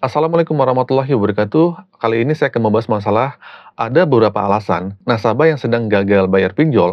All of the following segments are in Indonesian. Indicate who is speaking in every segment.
Speaker 1: Assalamualaikum warahmatullahi wabarakatuh. Kali ini saya akan membahas masalah ada beberapa alasan nasabah yang sedang gagal bayar pinjol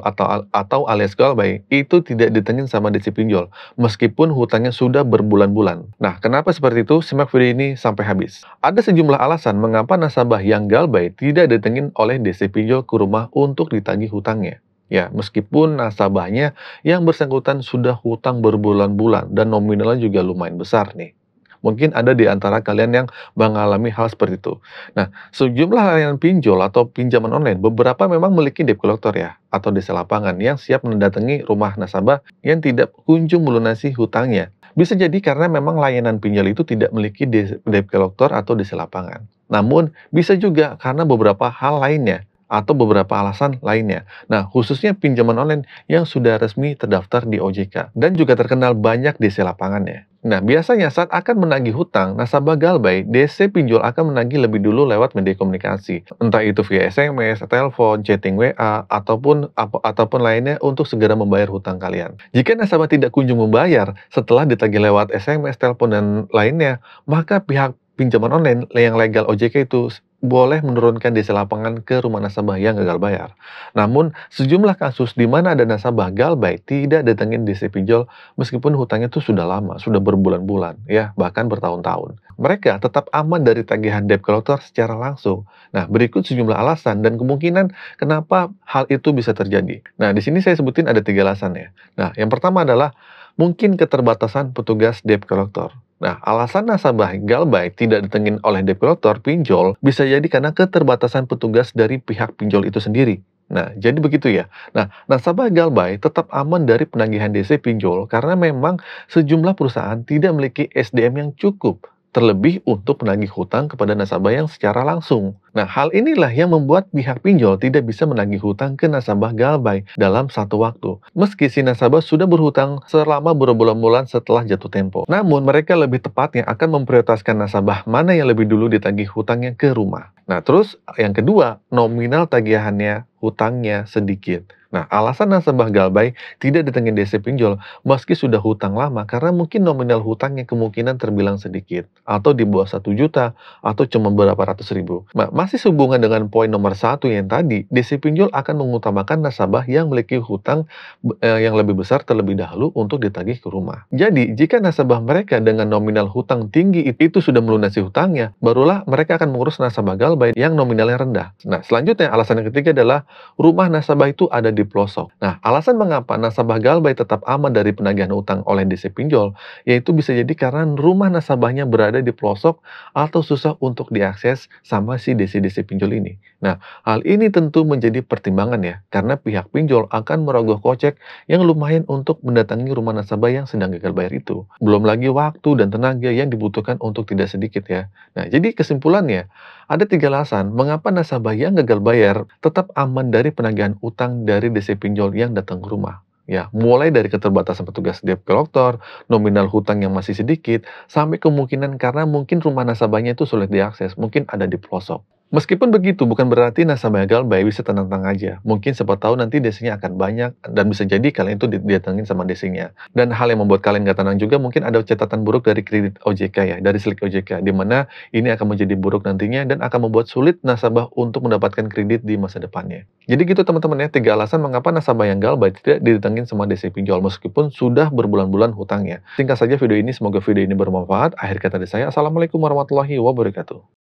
Speaker 1: atau alias galbay itu tidak ditengin sama desi pinjol meskipun hutangnya sudah berbulan-bulan. Nah, kenapa seperti itu? Simak video ini sampai habis. Ada sejumlah alasan mengapa nasabah yang galbay tidak ditengin oleh desi pinjol ke rumah untuk ditagih hutangnya. Ya, meskipun nasabahnya yang bersangkutan sudah hutang berbulan-bulan dan nominalnya juga lumayan besar nih. Mungkin ada di antara kalian yang mengalami hal seperti itu. Nah, sejumlah layanan pinjol atau pinjaman online, beberapa memang memiliki debt collector ya, atau desa lapangan yang siap mendatangi rumah nasabah yang tidak kunjung melunasi hutangnya. Bisa jadi karena memang layanan pinjol itu tidak memiliki debt collector atau desa lapangan. Namun, bisa juga karena beberapa hal lainnya atau beberapa alasan lainnya. Nah, khususnya pinjaman online yang sudah resmi terdaftar di OJK dan juga terkenal banyak DC lapangannya. Nah, biasanya saat akan menagih hutang, nasabah galbay, DC pinjol akan menagih lebih dulu lewat media komunikasi. Entah itu via SMS, telepon, chatting WA, ataupun lainnya untuk segera membayar hutang kalian. Jika nasabah tidak kunjung membayar setelah ditagih lewat SMS, telepon, dan lainnya, maka pihak pinjaman online yang legal OJK itu boleh menurunkan DC lapangan ke rumah nasabah yang gagal bayar. Namun, sejumlah kasus di mana ada nasabah galbay tidak datengin DC pinjol meskipun hutangnya itu sudah lama, sudah berbulan-bulan, ya, bahkan bertahun-tahun. Mereka tetap aman dari tagihan debt collector secara langsung. Nah, berikut sejumlah alasan dan kemungkinan kenapa hal itu bisa terjadi. Nah, di sini saya sebutin ada 3 alasan ya. Nah, yang pertama adalah mungkin keterbatasan petugas debt collector. Nah, alasan nasabah galbay tidak ditengin oleh debt collector pinjol bisa jadi karena keterbatasan petugas dari pihak pinjol itu sendiri. Nah, jadi begitu ya. Nah, nasabah galbay tetap aman dari penagihan DC pinjol karena memang sejumlah perusahaan tidak memiliki SDM yang cukup, terlebih untuk penagih hutang kepada nasabah yang secara langsung. Nah, hal inilah yang membuat pihak pinjol tidak bisa menagih hutang ke nasabah galbay dalam satu waktu, meski si nasabah sudah berhutang selama berbulan-bulan setelah jatuh tempo. Namun, mereka lebih tepatnya akan memprioritaskan nasabah mana yang lebih dulu ditagih hutangnya ke rumah. Nah, terus yang kedua, nominal tagihannya hutangnya sedikit. Nah, alasan nasabah galbay tidak ditengin DC pinjol meski sudah hutang lama karena mungkin nominal hutangnya kemungkinan terbilang sedikit atau di bawah 1 juta atau cuma berapa ratus ribu. Nah, masih sehubungan dengan poin nomor 1 yang tadi, DC pinjol akan mengutamakan nasabah yang memiliki hutang yang lebih besar terlebih dahulu untuk ditagih ke rumah. Jadi, jika nasabah mereka dengan nominal hutang tinggi itu sudah melunasi hutangnya, barulah mereka akan mengurus nasabah galbay yang nominalnya rendah. Nah, selanjutnya alasan yang ketiga adalah rumah nasabah itu ada di pelosok. Nah, alasan mengapa nasabah galbay tetap aman dari penagihan utang oleh DC pinjol, yaitu bisa jadi karena rumah nasabahnya berada di pelosok atau susah untuk diakses sama si DC pinjol ini. Nah, hal ini tentu menjadi pertimbangan ya, karena pihak pinjol akan merogoh kocek yang lumayan untuk mendatangi rumah nasabah yang sedang gagal bayar itu. Belum lagi waktu dan tenaga yang dibutuhkan untuk tidak sedikit ya. Nah, jadi kesimpulannya, ada 3 alasan mengapa nasabah yang gagal bayar tetap aman dari penagihan utang dari DC pinjol yang datang ke rumah. Ya, mulai dari keterbatasan petugas debt collector, nominal hutang yang masih sedikit, sampai kemungkinan karena mungkin rumah nasabahnya itu sulit diakses, mungkin ada di pelosok. Meskipun begitu, bukan berarti nasabah galbay bisa tenang-tenang aja. Mungkin siapa tahu nanti DC-nya akan banyak, dan bisa jadi kalian itu didatengin sama DC-nya. Dan hal yang membuat kalian gak tenang juga, mungkin ada catatan buruk dari kredit OJK ya, dari slik OJK, di mana ini akan menjadi buruk nantinya, dan akan membuat sulit nasabah untuk mendapatkan kredit di masa depannya. Jadi gitu teman-teman ya, 3 alasan mengapa nasabah yang galbay tidak didatengin sama DC pinjol, meskipun sudah berbulan-bulan hutangnya. Singkat saja video ini, semoga video ini bermanfaat. Akhir kata dari saya, Assalamualaikum warahmatullahi wabarakatuh.